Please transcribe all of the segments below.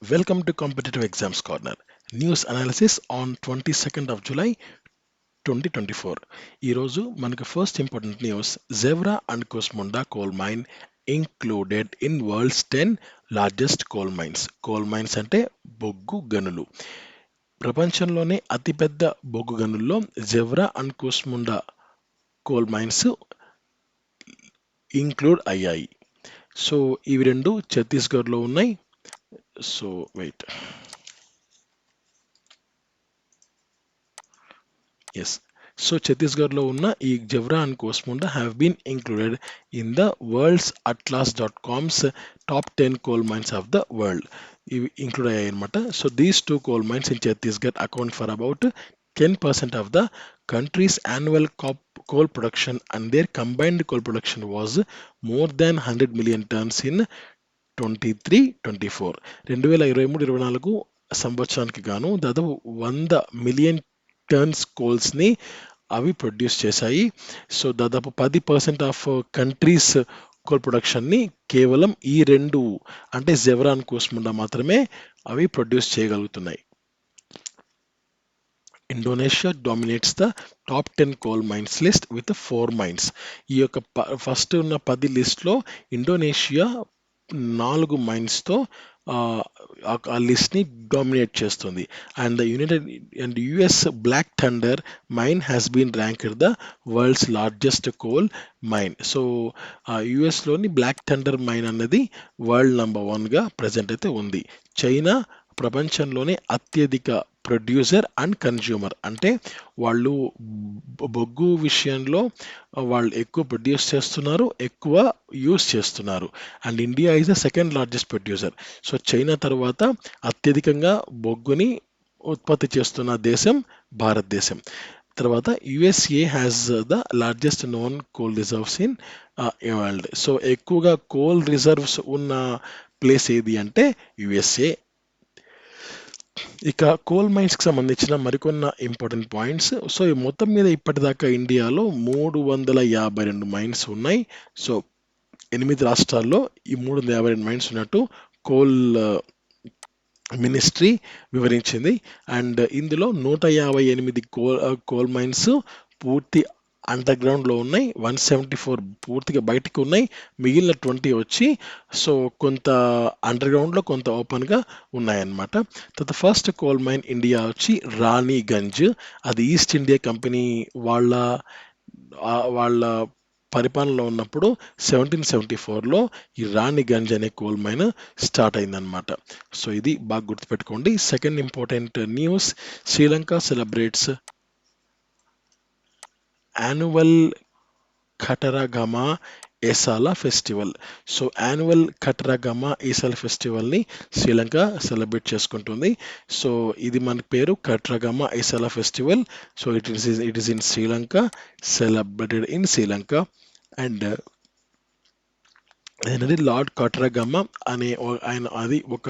Welcome to Competitive Exams Corner. News analysis on 22nd of July 2024. ఈరోజు మనకు first important news Gevra and Kusmunda coal mine included in world's 10 largest coal mines. Coal mines అంటే బొగ్గు గనులు. ప్రపంచంలోనే అతిపెద్ద బొగ్గు గనుల్లో Gevra and Kusmunda coal mines include అయ్యాయి. సో ఇవి రెండు ఛత్తీస్గఢ్లో ఉన్నాయి. సో వెయిట్ ఎస్ సో ఛత్తీస్గఢ్లో ఉన్న ఈ Gevra and Kusmunda have been included in the world's atlas.com's top 10 coal mines of the world. ఇవి ఇంక్లూడ్ అయ్యాయి అనమాట. So these two coal mines in Chhattisgarh account for about 10% of the country's annual coal production, and their combined coal production was more than 100 million tons in 23-24. 2023-24 సంవత్సరానికి గాను దాదాపు 100 million tons కోల్స్ని అవి produce చేశాయి. So దాదాపు 10% of countries coal ప్రొడక్షన్ని కేవలం ఈ రెండు అంటే జెవ్రా అండ్ కుస్ముండా మాత్రమే అవి ప్రొడ్యూస్ చేయగలుగుతున్నాయి. Indonesia dominates the top 10 coal mines list with 4 mines. ఈ యొక్క ఫస్ట్ ఉన్న 10 లిస్ట్లో ఇండోనేషియా 4 మైన్స్తో ఆ లిస్ట్ని డామినేట్ చేస్తుంది. And US Black Thunder mine has been ranked the world's largest coal mine. So యుఎస్లోని బ్లాక్ థండర్ మైన్ అన్నది వరల్డ్ నెంబర్ 1గా ప్రజెంట్ అయితే ఉంది. చైనా ప్రపంచంలోనే అత్యధిక ప్రొడ్యూసర్ అండ్ కన్జ్యూమర్, అంటే వాళ్ళు బొగ్గు విషయంలో వాళ్ళు ఎక్కువ ప్రొడ్యూస్ చేస్తున్నారు, ఎక్కువ యూస్ చేస్తున్నారు. And India is the second largest producer. So China తర్వాత అత్యధికంగా బొగ్గుని ఉత్పత్తి చేస్తున్న దేశం భారతదేశం. తర్వాత USA has the largest known coal reserves in world. So ఎక్కువగా కోల్ రిజర్వ్స్ ఉన్న ప్లేస్ ఏది అంటే యుఎస్ఏ. ఇక కోల్ మైన్స్కి సంబంధించిన మరికొన్న ఇంపార్టెంట్ పాయింట్స్. సో ఈ మొత్తం మీద ఇప్పటిదాకా ఇండియాలో 352 మైన్స్ ఉన్నాయి. సో 8 రాష్ట్రాల్లో ఈ 352 మైన్స్ ఉన్నట్టు కోల్ మినిస్ట్రీ వివరించింది. అండ్ ఇందులో 158 కోల్ మైన్స్ పూర్తి అండర్ గ్రౌండ్లో ఉన్నాయి, 174 పూర్తిగా బయటకు ఉన్నాయి, మిగిలిన 20 వచ్చి సో కొంత అండర్ గ్రౌండ్లో కొంత ఓపెన్గా ఉన్నాయన్నమాట. తర్వాత ఫస్ట్ కోల్ మైన్ ఇండియా వచ్చి రాణిగంజ్. అది ఈస్ట్ ఇండియా కంపెనీ వాళ్ళ పరిపాలనలో ఉన్నప్పుడు 1774లో ఈ రాణిగంజ్ అనే కోల్ మైన్ స్టార్ట్ అయిందనమాట. సో ఇది బాగా గుర్తుపెట్టుకోండి. Second important news, Sri Lanka celebrates annual ఖటరగమా ఏసాల festival. So annual ఖటరగమా ఏసాల ఫెస్టివల్ని Sri Lanka celebrate చేసుకుంటుంది. సో ఇది మన పేరు ఖటరగమా ఏసాల festival. So it is in Sri Lanka, celebrated in Sri Lanka. And అనేది లార్డ్ ఖటరగమా అనే ఆయన, అది ఒక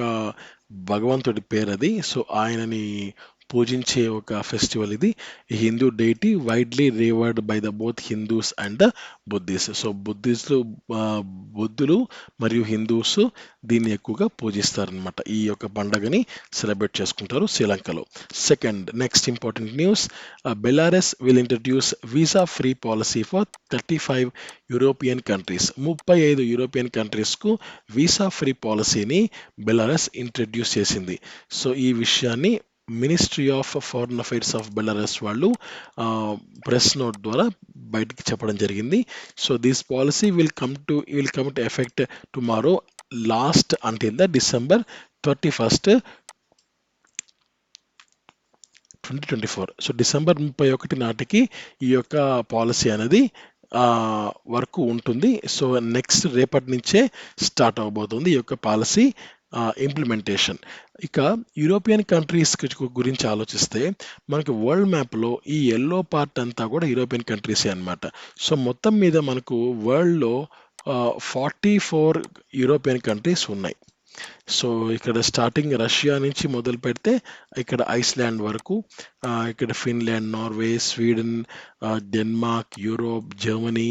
భగవంతుడి పేరు అది. సో ఆయనని పూజించే ఒక ఫెస్టివల్ ఇది. Hindu deity widely revered by the both Hindus and the Buddhist. So బుద్ధులు మరియు హిందూస్ దీన్ని ఎక్కువగా పూజిస్తారనమాట. ఈ యొక్క పండగని సెలబ్రేట్ చేసుకుంటారు శ్రీలంకలో. Second next important news, Belarus will introduce visa free policy for 35 European countries. 35 European కంట్రీస్కు వీసా ఫ్రీ పాలసీని బెలారస్ ఇంట్రడ్యూస్ చేసింది. సో ఈ విషయాన్ని Ministry of Foreign Affairs of Belarus వాళ్ళు ప్రెస్ నోట్ ద్వారా బయటికి చెప్పడం జరిగింది. So this policy will come to effect tomorrow last until the December 31st, 2024. So December 31 నాటికి ఈ యొక్క పాలసీ అనేది వరకు ఉంటుంది. సో నెక్స్ట్ రేపటి నుంచే స్టార్ట్ అవబోతుంది ఈ యొక్క పాలసీ ఇంప్లిమెంటేషన్. ఇక యూరోపియన్ కంట్రీస్ గురించి ఆలోచిస్తే మనకి వరల్డ్ మ్యాప్లో ఈ ఎల్లో పార్ట్ అంతా కూడా యూరోపియన్ కంట్రీసే అనమాట. సో మొత్తం మీద మనకు వరల్డ్లో 44 యూరోపియన్ కంట్రీస్ ఉన్నాయి. సో ఇక్కడ స్టార్టింగ్ రష్యా నుంచి మొదలు పెడితే ఇక్కడ ఐస్లాండ్ వరకు, ఇక్కడ Finland, Norway, Sweden, Denmark, Europe, Germany,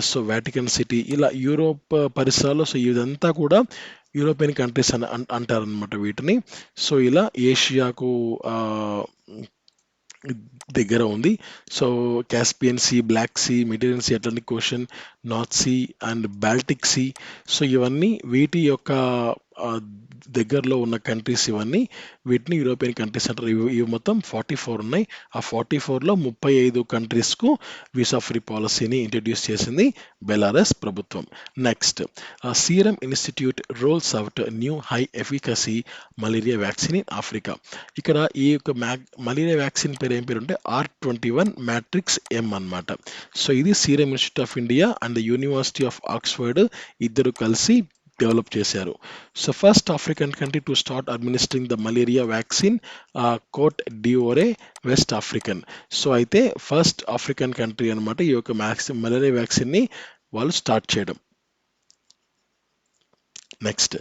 so Vatican city, ఇలా యూరోప్ పరిసరాల్లో. సో ఇదంతా కూడా యూరోపియన్ కంట్రీస్ అని అంటారనమాట వీటిని. సో ఇలా ఏషియాకు దగ్గర ఉంది. So Caspian sea, black sea, Mediterranean sea, Atlantic ocean, north sea and Baltic sea. So ఇవన్నీ వీటి యొక్క దగ్గరలో ఉన్న కంట్రీస్ ఇవన్నీ. వీటిని యూరోపియన్ కంట్రీస్ అంటారు. ఇవి మొత్తం 44 ఉన్నాయి. ఆ 44లో 35 కంట్రీస్కు వీసా ఫ్రీ పాలసీని ఇంట్రడ్యూస్ చేసింది బెలారస్ ప్రభుత్వం. Next, Serum Institute rolls out new high efficacy malaria vaccine in Africa. ఇక్కడ ఈ యొక్క మలేరియా వ్యాక్సిన్ పేరు ఏం పేరు అంటే R21 మ్యాట్రిక్స్ ఎం అన్నమాట. సో ఇది Serum Institute of India and University of Oxford ఇద్దరు కలిసి డెవలప్ చేశారు. So first African country to start administering the malaria vaccine Cote d'Ivoire west African. So అయితే ఫస్ట్ ఆఫ్రికన్ కంట్రీ అన్నమాట ఈ యొక్క మలేరియా వ్యాక్సిన్ని వాళ్ళు స్టార్ట్ చేయడం. Next,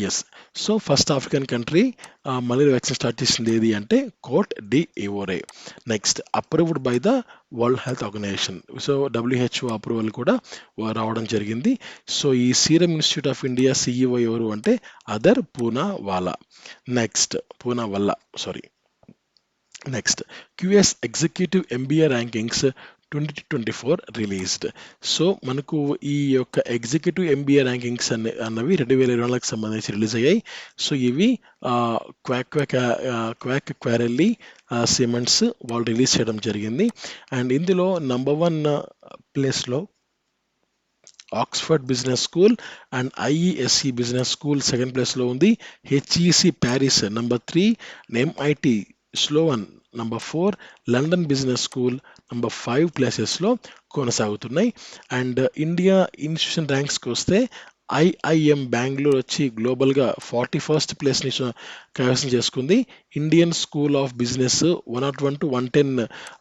yes. So first African country malaria vaccine start చేసింది ఏది అంటే Cote d'Ivoire. Next, approved by the World Health Organization. So WHO approval కూడా రావడం జరిగింది. సో ఈ Serum Institute of India CEO ఎవరు అంటే Adar Poonawalla. Next, Poonawalla, sorry. Next, QS executive MBA rankings 2024 released. So మనకు ఈ యొక్క ఎగ్జిక్యూటివ్ ఎంబీఏ ర్యాంకింగ్స్ అన్నవి 2024కి సంబంధించి రిలీజ్ అయ్యాయి. సో ఇవి క్వాక్ క్వారెల్లి సిమెంట్స్ వాళ్ళు రిలీజ్ చేయడం జరిగింది. అండ్ ఇందులో నంబర్ 1 ప్లేస్లో Oxford Business School and IESE Business School second ప్లేస్లో ఉంది. HEC Paris number 3, MIT Sloan number 4, London Business School number 5 ప్లేసెస్లో కొనసాగుతున్నాయి. అండ్ ఇండియా ఇన్స్టిట్యూషన్ ర్యాంక్స్కి వస్తే ఐఐఎం బెంగళూరు వచ్చి గ్లోబల్గా 41st ప్లేస్ని కైవసం చేసుకుంది. Indian school of business 101 to 110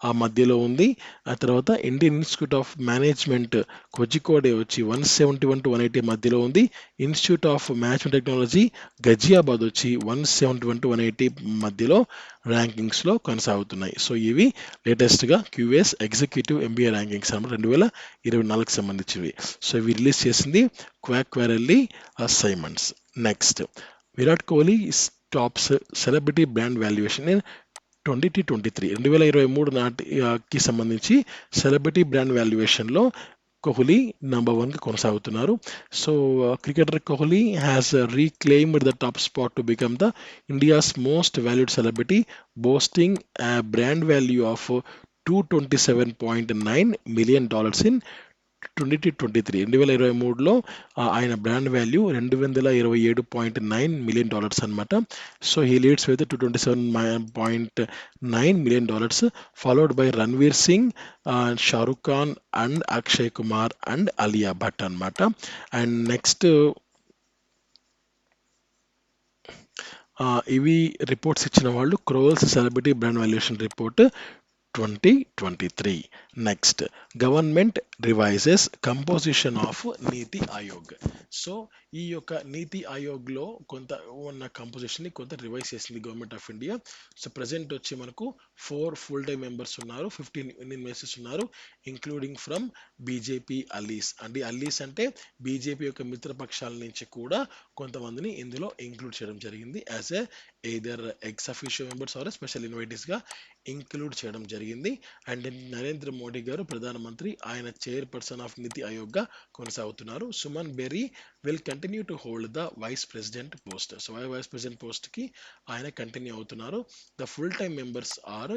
ఆ మధ్యలో ఉంది. ఆ తర్వాత ఇండియన్ ఇన్స్టిట్యూట్ ఆఫ్ మేనేజ్మెంట్ కోజికోడే వచ్చి 171 to 180 మధ్యలో ఉంది. Institute of management technology Ghaziabad వచ్చి 171 to 180 మధ్యలో ర్యాంకింగ్స్లో కొనసాగుతున్నాయి. సో ఇవి లేటెస్ట్గా క్యూఎస్ ఎగ్జిక్యూటివ్ ఎంబీఏ ర్యాంకింగ్స్ అన్నమాట 2024కి సంబంధించినవి. సో ఇవి రిలీజ్ చేసింది Quacquarelli Symonds. Next, Virat Kohli tops celebrity brand valuation in 2023 నాటికి సంబంధించి సెలబ్రిటీ బ్రాండ్ వాల్యుయేషన్లో కోహ్లీ నంబర్ 1కి కొనసాగుతున్నారు. So cricketer Kohli has reclaimed the top spot to become the India's most valued celebrity, boasting brand value of $227.9 million in 2023లో ఆయన brand value $227.9 million అనమాట. So he leads with $227.9 million, followed by Ranveer Singh, Shahrukh Khan and Akshay Kumar and Alia Bhatt అనమాట. And next, ఇవి reports ఇచ్చిన వాళ్ళు Kroll's celebrity brand valuation report 2023. Next, government revises composition of NITI Aayog. So ఈ యొక్క నీతి ఆయోగ్లో కొంత ఉన్న కంపోజిషన్ని కొంత రివైజ్ చేసింది government of India. So present వచ్చి మనకు 4 ఫుల్ టైమ్ మెంబర్స్ ఉన్నారు, 15 యూనియన్ మినిస్టర్స్ ఉన్నారు, including from BJP allies. Allies అంటే బీజేపీ యొక్క మిత్రపక్షాల నుంచి కూడా కొంతమందిని ఇందులో ఇంక్లూడ్ చేయడం జరిగింది as either ex official members or special ఇన్వైటీస్గా ఇంక్లూడ్ చేయడం జరిగింది. అండ్ నరేంద్ర మోడీ గారు ప్రధానమంత్రి, ఆయన చైర్పర్సన్ ఆఫ్ నీతి ఆయోగ్గా కొనసాగుతున్నారు. Suman Bery will continue to hold the vice president post. So vice president పోస్ట్కి ఆయన కంటిన్యూ అవుతున్నారు. The full time members are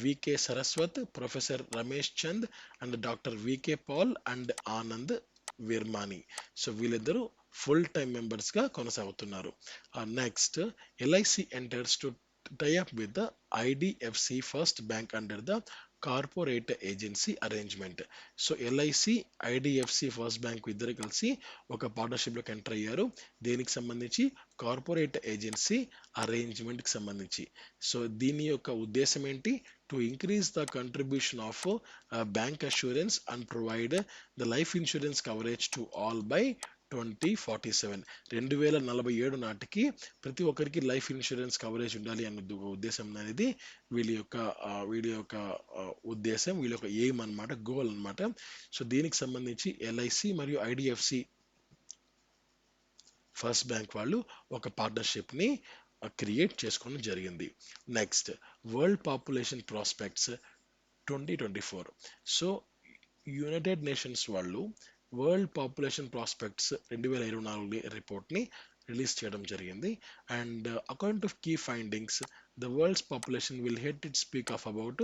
VK Saraswat, professor Ramesh Chand and doctor VK Paul and Anand Virmani. So వీళ్ళిద్దరూ ఫుల్ టైమ్ మెంబర్స్గా కొనసాగుతున్నారు. Next, LIC enters to tie up with the IDFC First Bank under the corporate agency arrangement. So LIC IDFC First Bank ఇద్దరు కలిసి ఒక పార్ట్నర్షిప్లోకి enter అయ్యారు. దేనికి సంబంధించి? Corporate agency అరేంజ్మెంట్కి సంబంధించి. సో దీని యొక్క ఉద్దేశం ఏంటి? To increase the contribution of bank assurance and provide the life insurance coverage to all by 2047 2047 నాటికి ప్రతి ఒక్కరికి లైఫ్ ఇన్సూరెన్స్ కవరేజ్ ఉండాలి అన్న ఉద్దేశం అనేది వీళ్ళ యొక్క ఉద్దేశం, వీళ్ళ యొక్క ఎయిమ్ అన్నమాట, గోల్ అన్నమాట. సో దీనికి సంబంధించి ఎల్ఐసి మరియు ఐడిఎఫ్సి ఫస్ట్ బ్యాంక్ వాళ్ళు ఒక పార్ట్నర్షిప్ని క్రియేట్ చేసుకోవడం జరిగింది. Next, world population prospects 2024. So united nations వాళ్ళు వరల్డ్ పాపులేషన్ ప్రాస్పెక్ట్స్ 2024 రిపోర్ట్ని రిలీజ్ చేయడం జరిగింది. And according to key findings, the world's population will hit its peak of about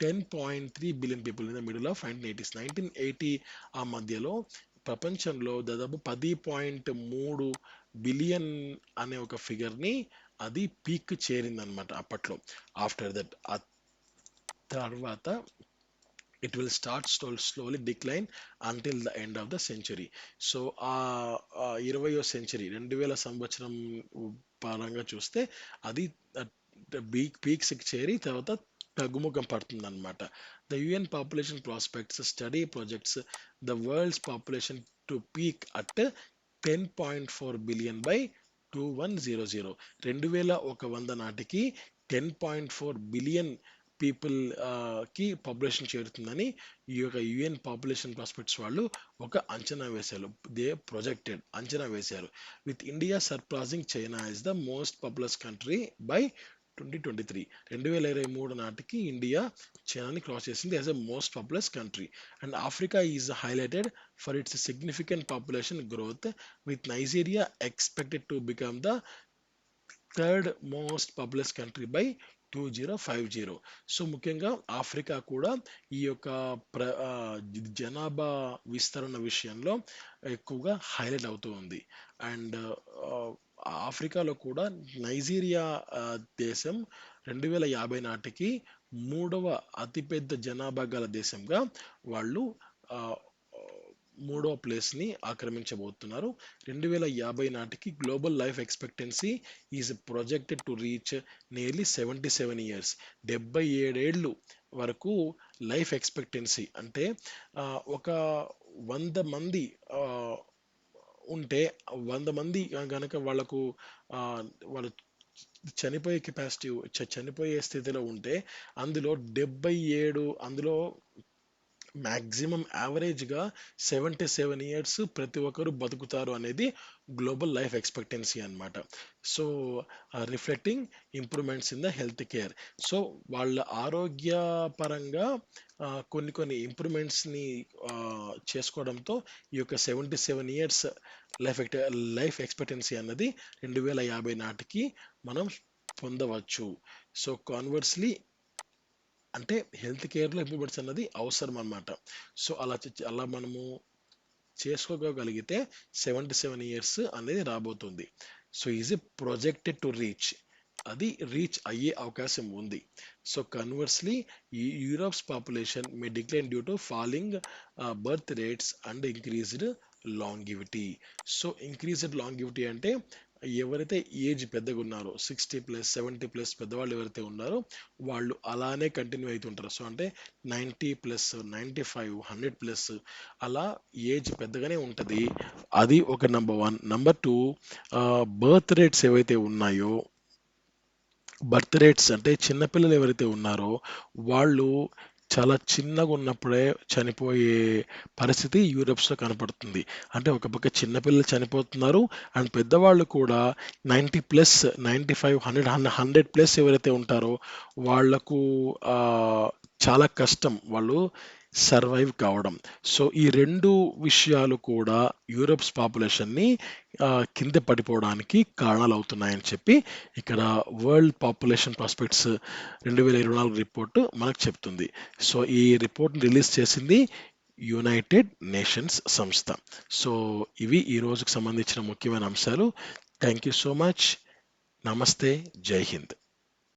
10.3 billion people in the middle of 1980s. 1980 ఆ మధ్యలో ప్రపంచంలో దాదాపు 10.3 billion అనే ఒక ఫిగర్ని అది పీక్ చేరిందనమాట అప్పట్లో. ఆఫ్టర్ దట్ ఆ తర్వాత it will start slowly decline until the end of the century. So ఆ 20వ సెంచరీ 2000 సంవత్సరం పరంగా చూస్తే అది పీక్స్కి చేరి తర్వాత తగ్గుముఖం పడుతుంది అనమాట. The UN population prospects study projects the world's population to peak at 10.4 billion by 2100. 2100 నాటికి 10.4 బిలియన్ పీపుల్ కి పాపులేషన్ చేరుతుందని ఈ యొక్క యుఎన్ పాపులేషన్ ప్రాస్పెక్ట్స్ వాళ్ళు ఒక అంచనా వేశారు. దే ప్రొజెక్టెడ్ అంచనా వేశారు. With India సర్పాసింగ్ China is the most populous country by 2023. 2023 నాటికి ఇండియా చైనాని క్రాస్ చేసింది as a most populous country. And Africa is highlighted for it's significant population growth, with Nigeria expected to become the third most populous country by 2050. So ముఖ్యంగా Africa కూడా ఈ యొక్క జనాభా విస్తరణ విషయంలో ఎక్కువగా హైలైట్ అవుతూ ఉంది. అండ్ ఆఫ్రికాలో కూడా నైజీరియా దేశం 2050 నాటికి 3వ అతిపెద్ద జనాభా గల దేశంగా వాళ్ళు మూడో ప్లేస్ని ఆక్రమించబోతున్నారు. 2050 నాటికి global life expectancy is projected to reach nearly 77 years. 77 ఏళ్ళు వరకు లైఫ్ ఎక్స్పెక్టెన్సీ అంటే ఒక 100 మంది ఉంటే 100 మంది కనుక వాళ్ళు చనిపోయే కెపాసిటీ చనిపోయే స్థితిలో ఉంటే అందులో 77 అందులో మ్యాక్సిమం యావరేజ్గా 77 ఇయర్స్ ప్రతి ఒక్కరు బతుకుతారు అనేది గ్లోబల్ లైఫ్ ఎక్స్పెక్టెన్సీ అనమాట. So reflecting improvements in the health care. So వాళ్ళ ఆరోగ్యపరంగా కొన్ని ఇంప్రూవ్మెంట్స్ని చేసుకోవడంతో ఈ యొక్క 77 ఇయర్స్ లైఫ్ ఎక్స్పెక్టెన్సీ అన్నది 2050 నాటికి మనం పొందవచ్చు. సో కాన్వర్స్లీ అంటే హెల్త్ కేర్లో ఇంప్రూవ్మెంట్స్ అన్నది అవసరం అన్నమాట. సో అలా మనము చేసుకోగలిగితే 77 ఇయర్స్ అనేది రాబోతుంది. So is projected to reach, అది రీచ్ అయ్యే అవకాశం ఉంది. So conversely Europe's population may decline due to falling birth rates and increased longevity. So increased longevity అంటే ఎవరైతే ఏజ్ పెద్దగా ఉన్నారో 60+, 70+ పెద్దవాళ్ళు ఎవరైతే ఉన్నారో వాళ్ళు అలానే కంటిన్యూ అవుతుంటారు. సో అంటే 90+, 95, 100+ అలా ఏజ్ పెద్దగానే ఉంటుంది. అది ఒక నెంబర్ 1. నెంబర్ 2, బర్త్ రేట్స్ ఏవైతే ఉన్నాయో, బర్త్ రేట్స్ అంటే చిన్నపిల్లలు ఎవరైతే ఉన్నారో వాళ్ళు చాలా చిన్నగా ఉన్నప్పుడే చనిపోయే పరిస్థితి యూరోప్స్లో కనపడుతుంది. అంటే ఒక పక్క చిన్నపిల్లలు చనిపోతున్నారు అండ్ పెద్దవాళ్ళు కూడా 90+, 95, 100+ ఎవరైతే ఉంటారో వాళ్లకు చాలా కష్టం వాళ్ళు సర్వైవ్ కావడం. సో ఈ 2 విషయాలు కూడా యూరోప్స్ పాపులేషన్ని కింద పడిపోవడానికి కారణాలు అవుతున్నాయని చెప్పి ఇక్కడ వరల్డ్ పాపులేషన్ ప్రాస్పెక్ట్స్ 2024 రిపోర్ట్ మనకు చెప్తుంది. సో ఈ రిపోర్ట్ రిలీజ్ చేసింది యునైటెడ్ నేషన్స్ సంస్థ. సో ఇవి ఈ రోజుకు సంబంధించిన ముఖ్యమైన అంశాలు. Thank you so much. నమస్తే. జై హింద్.